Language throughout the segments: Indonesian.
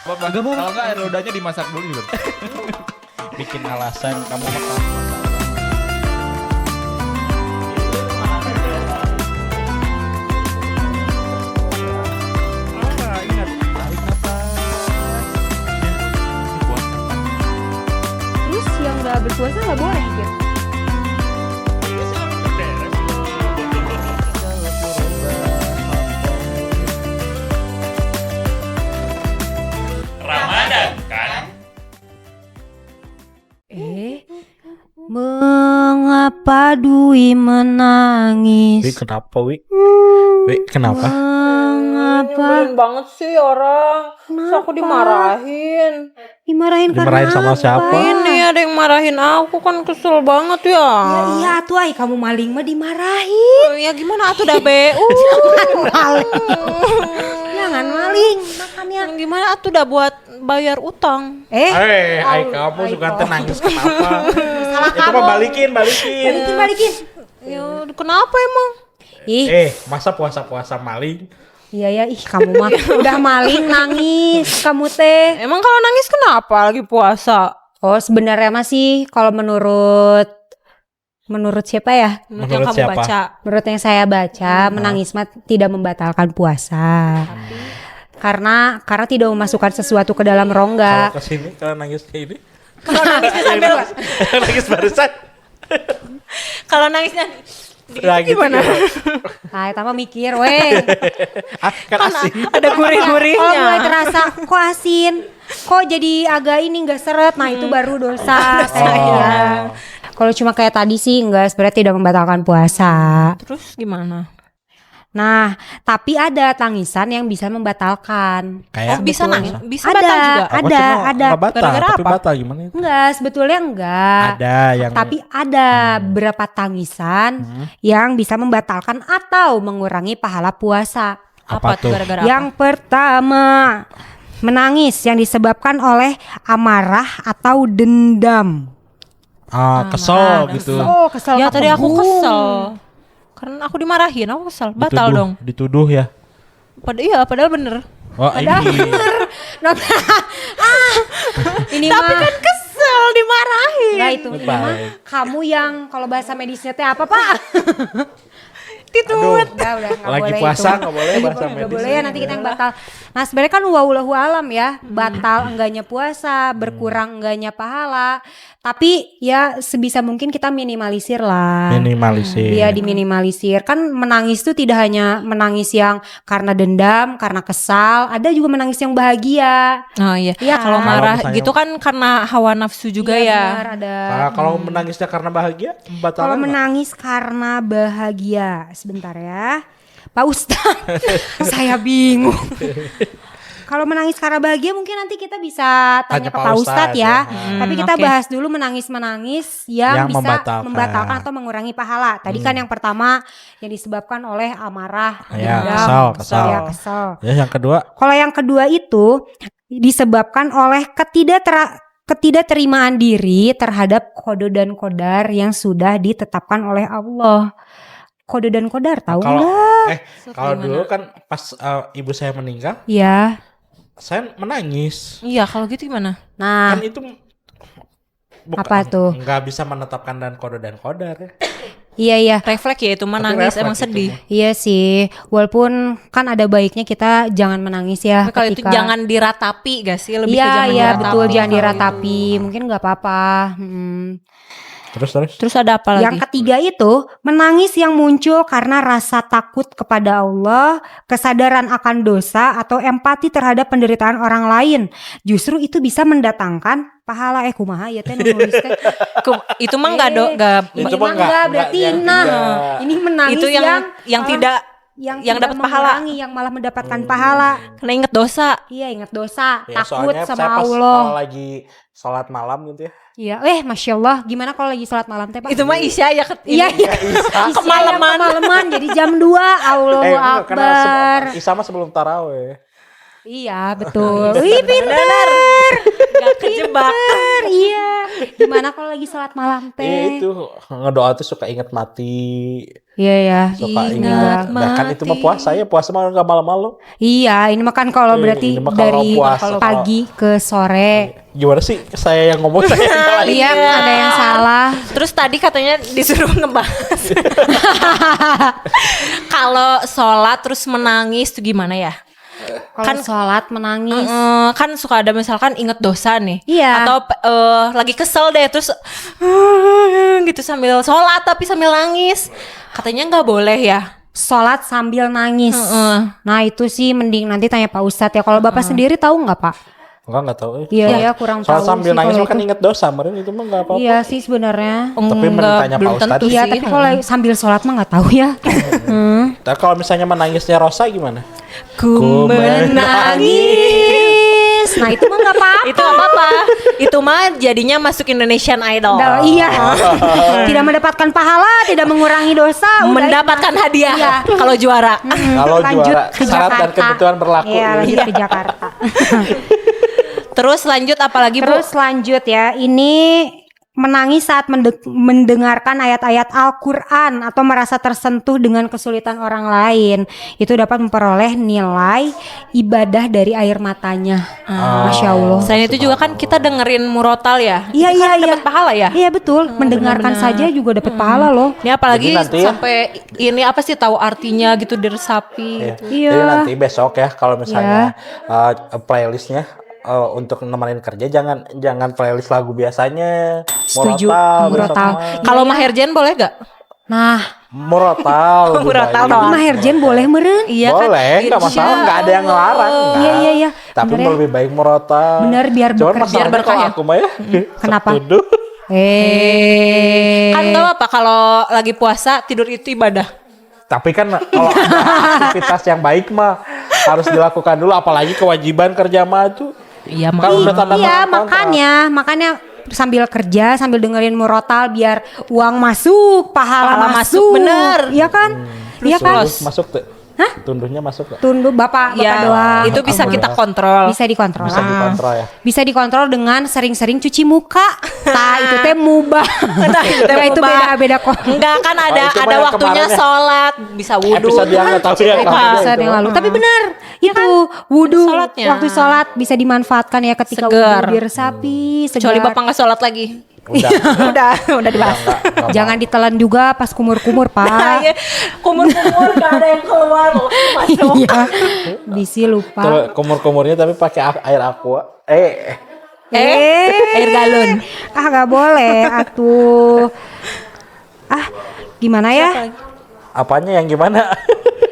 Kalau enggak air lodanya dimasak dulu gitu. Bikin alasan kamu makan. Ingat, tarik nafas. Terus yang nggak berpuasa nggak boleh gitu. Ramadan kan? Mengapa Dwi menangis? Wi, kenapa, Wi? Wi, kenapa? Mengapa? Nyebelin banget sih orang. Terus aku dimarahin. Dimarahin Dimarahin karena sama siapa? Ini ada yang marahin aku kan kesel banget ya. Ya iya tuh ay kamu maling mah dimarahin. Ya gimana atuh dah BU? Jangan maling makannya. Gimana atuh dah buat bayar utang? Hai, kamu suka nangis kenapa? Itu mah balikin. Balikin. Ya kenapa emang? Ih, Masa puasa-puasa maling? iya ya, ih kamu mah udah maling nangis kamu teh. Emang kalau nangis kenapa lagi puasa? Oh sebenarnya masih kalau menurut siapa ya? Menurut yang Menurut kamu siapa? baca. Menurut yang saya baca, menangis mah tidak membatalkan puasa. Karena tidak memasukkan sesuatu ke dalam rongga. Kalau kesini, kalau nangis kayak ini? Kalau nangisnya sambil Nangis barusan? kalau nangisnya Nah, gitu gimana? Nah, tambah mikir, weh. Kan asin. Ada gurih-gurihnya. Kalau mulai terasa kok asin, kok jadi agak ini enggak seret. Nah, itu baru dosa. Ya. Kalau cuma kayak tadi sih enggak, sebenarnya tidak membatalkan puasa. Terus gimana? Nah, tapi ada tangisan yang bisa membatalkan. Kayak Bisa nangis, bisa Ada. batal juga. Ada. Nggak batal, Gara-gara tapi apa? batal gimana itu? Enggak, sebetulnya enggak. Ada yang Tapi ada beberapa tangisan yang bisa membatalkan atau mengurangi pahala puasa. Apa tuh? Gara-gara Yang pertama, menangis yang disebabkan oleh amarah atau dendam. kesel gitu. Oh, kesel. Ya tadi aku kepung. kesel. Karena aku dimarahin, aku kesel. Batal dong. Dituduh ya. Padahal bener. Oh, ini. Ini Tapi mah kan kesel dimarahin. enggak itu ini mah Baik. kamu yang kalau bahasa medisnya teh apa, Pak? Titut. Udah enggak Lagi boleh puasa itu. nggak boleh bahasa Nggak medis. boleh ya nanti kita yang batal. Nah sebenarnya kan wallahu alam ya, batal enggaknya puasa, berkurang enggaknya pahala. Tapi ya sebisa mungkin kita minimalisir lah. Minimalisir. Iya diminimalisir. Kan menangis tuh tidak hanya menangis yang karena dendam, karena kesal, ada juga menangis yang bahagia. Oh iya. Iya Kalau kan? marah Kalau misalnya- gitu kan karena hawa nafsu juga Iya, ya. benar, ada. Nah, kalau menangisnya karena bahagia, batal. Kalau menangis karena bahagia, sebentar ya, Pak Ustadz, saya bingung. Kalau menangis karena bahagia mungkin nanti kita bisa tanya ke Pak Ustadz ya. Tapi kita oke. bahas dulu menangis-menangis yang bisa Membatalkan. membatalkan atau mengurangi pahala. Tadi kan yang pertama yang disebabkan oleh amarah, Ya, dendam, kesal. ya, kesel. Ya, yang kedua, Kalau yang kedua itu disebabkan oleh ketidakterimaan diri terhadap kode dan kodar yang sudah ditetapkan oleh Allah. Kode dan kodar tahu kalau nggak? kalau Gimana? dulu kan pas ibu saya meninggal, Ya. saya menangis. Iya, kalau gitu gimana? Nah, Kan itu Apa tuh? Nggak bisa menetapkan dan kodar ya. iya. Refleks ya itu Tapi menangis refleks emang itu sedih. mah. Iya sih, walaupun kan ada baiknya kita jangan menangis ya. Tapi kalau itu ketika- jangan diratapi gak sih? Lebih ke Iya, jangan iya diratapi. betul jangan kalau diratapi. itu. Mungkin nggak apa-apa. Terus Terus ada apa lagi? Yang ketiga itu menangis yang muncul karena rasa takut kepada Allah, kesadaran akan dosa atau empati terhadap penderitaan orang lain. Justru itu bisa mendatangkan pahala kumaha ya teh nulis teh. Itu mah enggak Itu Ini mah mah enggak berarti yang nah. tidak. Ini menangis itu yang malah- tidak yang yang tidak dapat pahala. mengurangi, yang malah mendapatkan pahala. karena inget dosa. Iya ingat dosa, Ya, takut soalnya sama saya pas Allah. kalau lagi sholat malam gitu ya. Iya, Masya Allah. Gimana kalau lagi sholat malam teh Pak? Itu mah Isya ya Iya, Kemalaman. Kemalaman jadi jam 2. Allahu Enggak, karena Akbar. Isa mah sebelum taraweh. Iya, betul. Wih, pinter. Gak kejebak. Iya. Gimana kalau lagi sholat malam teh? Itu ngedoa tuh suka inget mati, Iya ya. suka Ingat ingat. Nah kan itu mah puasa ya, puasa mah nggak malam-malam. Iya, ini makan kalau berarti Ini mah kalau dari puasa, pagi ke sore. Gimana sih saya yang ngomong saya yang salah? Iya, ada yang salah. Terus tadi katanya disuruh ngebahas kalau sholat terus menangis tuh gimana ya? Kalau sholat menangis. Kan suka ada misalkan inget dosa nih, Iya. atau lagi kesel deh terus gitu sambil sholat tapi sambil nangis, katanya nggak boleh ya. Sholat sambil nangis. Nah itu sih mending nanti tanya Pak Ustadz ya. Kalau Bapak sendiri tahu nggak Pak? Enggak tahu. Iya, kurang Soal tahu sambil sih nangis kalau mah kan itu. inget dosa, kemarin itu mah nggak apa-apa. Iya sih sebenarnya. Tapi mending tanya Pak belum Ustadz. tentu Iya, sih. tapi kalau sambil sholat mah nggak tahu ya. Tapi kalau misalnya menangisnya Rosa gimana? Ku menangis. Nah itu mah nggak apa-apa. Itu nggak apa-apa. Itu mah jadinya masuk Indonesian Idol. Iya. Tidak mendapatkan pahala, tidak mengurangi dosa. udah Mendapatkan itu mah. hadiah Iya. kalau juara. Kalau Lanjut juara ke syarat dan Jakarta. kebutuhan berlaku. Iya, lanjut ke Jakarta. Terus lanjut apalagi Bu? Terus lanjut ya, ini menangis saat mendengarkan ayat-ayat Al-Quran atau merasa tersentuh dengan kesulitan orang lain. Itu dapat memperoleh nilai ibadah dari air matanya. Masya Allah. Selain itu juga kan kita dengerin murotal ya. Iya, Itu kan iya, dapat iya. pahala ya. Iya betul, mendengarkan saja juga dapat pahala loh. Ini apalagi Jadi nanti ya- sampai ini apa sih tahu artinya gitu diresapi. Iya. Iya. Jadi nanti besok ya kalau misalnya playlistnya untuk nemenin kerja jangan playlist lagu biasanya. Setuju, Murotal. murotal. besok mah. Kalau Maherjen boleh gak? Nah, Murotal. lebih Murotal baik. tapi Maherjen boleh meren? Iya kan? Boleh, nggak masalah, nggak ada yang ngelarang. nggak. Iya, iya, iya. Tapi Bener ya. lebih baik murotal. Bener, biar Cuman bekerja. masalahnya Biar berkah kalau ya? aku mah ya. Kenapa? Setuju. Kan gak apa kalau lagi puasa tidur itu ibadah. Tapi kan kalau ada aktivitas yang baik mah harus dilakukan dulu, apalagi kewajiban kerja mah itu. Iya Kan udah tanda Iya, tangan kontrak. makanya sambil kerja sambil dengerin murotal biar uang masuk, pahala Pahala masuk, masuk. bener. Iya kan? Iya kan? Terus masuk tuh. Hah? Tunduhnya masuk gak? Tunduk Bapak Ya, doang. itu bisa Kamu kita ya. kontrol. Bisa dikontrol. Bisa dikontrol ya. Bisa dikontrol dengan sering-sering cuci muka. Nah, itu teh mubah. Nah, itu teh Nah, itu mubah. beda-beda kok. Enggak kan ada itu mah ada yang waktunya kemarin ya. sholat, bisa wudhu. Episode yang nggak tahu ya. Episode yang lalu. Tapi benar, itu wudhu Sholatnya. waktu sholat bisa dimanfaatkan ya ketika Segar. wudhu diresapi, Kecuali segar. Bapak nggak sholat lagi. Udah. udah dibahas. Nggak Jangan ditelan juga pas kumur-kumur, Pak. Iya, kumur-kumur gak ada yang keluar loh. Masuk. Iya. Bisi lupa. Tuh, kumur-kumurnya tapi pakai air aqua. Air galon. Ah, gak boleh atuh. Ah, gimana ya? Apanya yang gimana?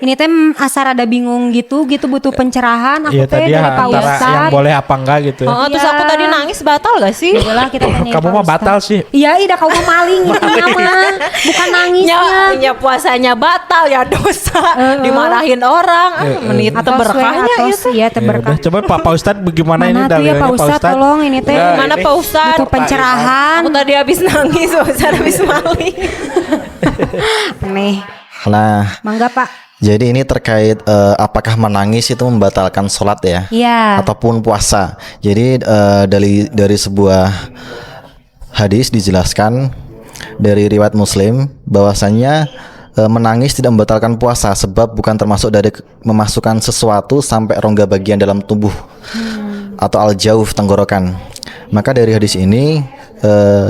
Ini teh asal ada bingung gitu butuh pencerahan. Aku Iya teh tadi dari Pak antara yang Ustadz. boleh apa enggak gitu. Oh, terus Iya. aku tadi nangis batal gak sih? Yaudahlah, kita tanyain Kamu Pak mah Ustadz. batal sih. Iya, dah kamu mah maling intinya mah. Bukan nangisnya. Ya puasanya batal ya dosa. Dimarahin orang. Menit Atau berkahnya atau itu. ya terberkah. Coba Pak Ustadz bagaimana ini Mana tuh ya dalilnya Pak Ustadz, tolong ini teh. Enggak, Mana ini- Pak Ustadz? Butuh pencerahan. Aku tadi habis nangis, Pak Ustadz habis maling. Nih, Nah, mangga Pak. jadi ini terkait apakah menangis itu membatalkan sholat ya, Iya. ataupun puasa. Jadi dari sebuah hadis dijelaskan dari riwayat Muslim bahwasanya menangis tidak membatalkan puasa sebab bukan termasuk dari memasukkan sesuatu sampai rongga bagian dalam tubuh atau al-jauf tenggorokan. Maka dari hadis ini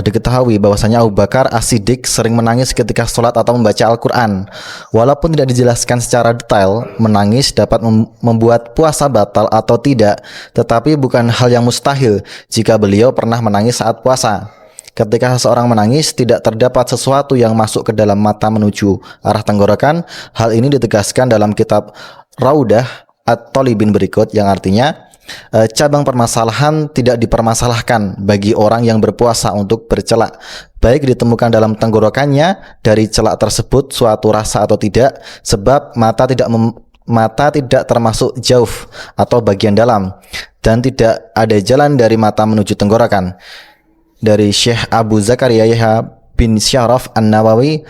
diketahui bahwasanya Abu Bakar As-Siddiq sering menangis ketika sholat atau membaca Al-Quran. Walaupun tidak dijelaskan secara detail menangis dapat membuat puasa batal atau tidak, tetapi bukan hal yang mustahil jika beliau pernah menangis saat puasa. Ketika seseorang menangis tidak terdapat sesuatu yang masuk ke dalam mata menuju arah tenggorokan. Hal ini ditegaskan dalam kitab Raudah At-Thalibin berikut, yang artinya cabang permasalahan tidak dipermasalahkan bagi orang yang berpuasa untuk bercelak, baik ditemukan dalam tenggorokannya dari celak tersebut suatu rasa atau tidak, sebab mata tidak termasuk jauf atau bagian dalam, dan tidak ada jalan dari mata menuju tenggorokan. Dari Syekh Abu Zakaria Yahya bin Syaraf An-Nawawi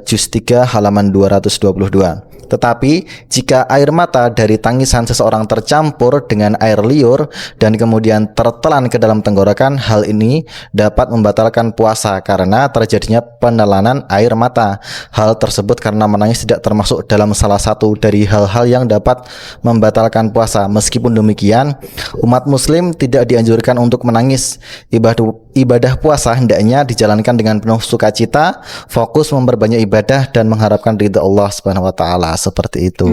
juz 3 halaman 222. Tetapi jika air mata dari tangisan seseorang tercampur dengan air liur dan kemudian tertelan ke dalam tenggorokan, hal ini dapat membatalkan puasa karena terjadinya penelanan air mata. Hal tersebut karena menangis tidak termasuk dalam salah satu dari hal-hal yang dapat membatalkan puasa. Meskipun demikian, umat muslim tidak dianjurkan untuk menangis. Ibadah puasa hendaknya dijalankan dengan penuh sukacita, fokus memperbanyak ibadah dan mengharapkan ridha Allah Subhanahu wa taala, seperti itu.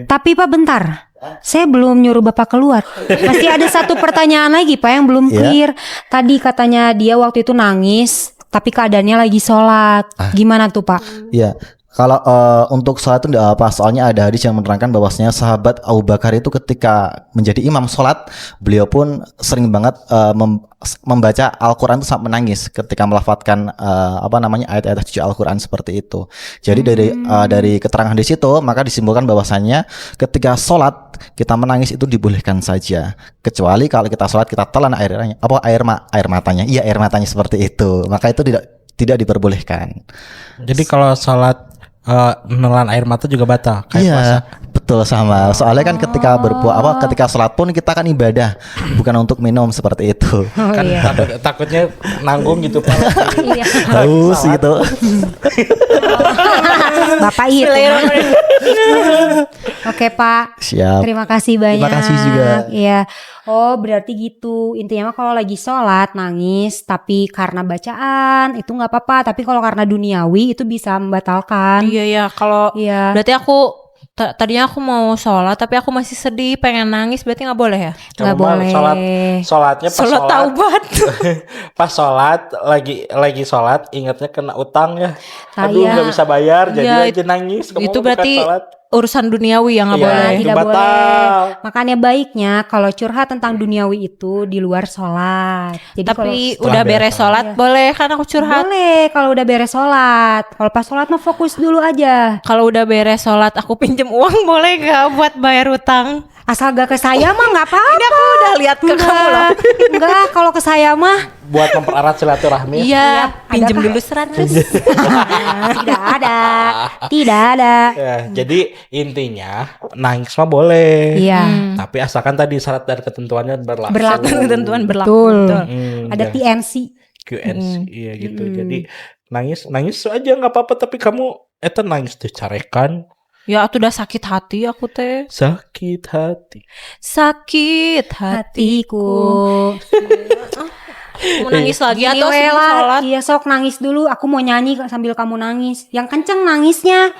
Tapi Pak bentar, saya belum nyuruh Bapak keluar. Masih ada satu pertanyaan lagi Pak yang belum clear. Tadi katanya dia waktu itu nangis, tapi keadaannya lagi sholat. Gimana tuh Pak? Ya, kalau untuk sholat itu tidak apa, soalnya ada hadis yang menerangkan bahwasanya sahabat Abu Bakar itu ketika menjadi imam sholat, beliau pun sering banget membaca Al-Quran itu sampai menangis ketika melafadzkan ayat-ayat suci Al-Quran seperti itu. Jadi dari keterangan hadis itu maka disimpulkan bahwasanya ketika sholat kita menangis itu dibolehkan saja, kecuali kalau kita sholat kita telan air matanya, air matanya seperti itu, maka itu tidak diperbolehkan. Jadi kalau sholat menelan air mata juga batal kayak Iya, puasa. betul sama. Soalnya kan ketika ketika sholat pun kita kan ibadah, bukan untuk minum seperti itu. Kan takutnya nanggung gitu Pak. Iya. Haus gitu. Bapak itu. Oke Pak. Siap. Terima kasih banyak. Terima kasih juga. Iya. Oh berarti gitu. Intinya mah kalau lagi sholat nangis, tapi karena bacaan itu nggak apa-apa. Tapi kalau karena duniawi itu bisa membatalkan. Iya ya, kalau Iya. berarti aku tadinya aku mau sholat tapi aku masih sedih pengen nangis, berarti nggak boleh ya? Nggak Coba boleh. Sholatnya pas Sholat taubat. pas sholat lagi sholat ingatnya kena utang ya. Aduh Iya. nggak bisa bayar jadi Iya, aja nangis. Kamu itu bukan berarti sholat. urusan duniawi yang nggak Iya, boleh. itu Tidak batal. boleh. Makanya baiknya kalau curhat tentang duniawi itu di luar sholat. Jadi Tapi Setelah udah beres beres sholat Iya. boleh kan aku curhat. boleh kalau udah beres sholat. Kalau pas sholat mah fokus dulu aja. Kalau udah beres sholat aku pinjem uang boleh gak buat bayar utang? Asal gak ke saya mah nggak apa-apa. Ini aku udah lihat ke kamu loh. Enggak, kalau ke saya mah Buat mempererat silaturahmi. Iya, pinjem adakah? dulu 100. tidak ada. Tidak ada. Ya, jadi intinya nangis mah boleh. Iya. Tapi asalkan tadi syarat dan ketentuannya berlaku. Berlaku. Ketentuan berlaku. Betul. Betul. Ada Ya. TNC. QNC iya gitu. Jadi nangis aja nggak apa-apa tapi kamu nangis tuh carekan Ya aku udah sakit hati aku teh. sakit hati. Sakit hatiku. Mau nangis lagi Gini atau we sebelum lah. sholat? Iya sok nangis dulu. Aku mau nyanyi sambil kamu nangis. Yang kenceng nangisnya.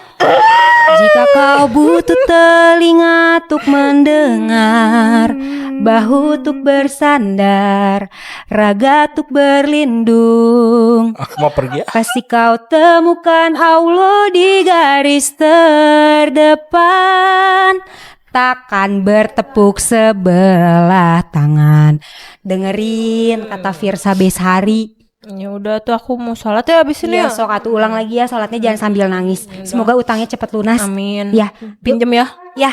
Jika kau butuh telinga untuk mendengar, bahu untuk bersandar, raga untuk berlindung, Aku mau pergi ya. pasti kau temukan Allah di garis terdepan. Takkan bertepuk sebelah tangan. Dengerin kata Firsa Besari. Ya udah tuh aku mau sholat ya abis ini Iya ya. sok atuh ulang lagi ya, sholatnya jangan sambil nangis. Semoga utangnya cepat lunas. Amin. Ya, Pinjem ya. ya.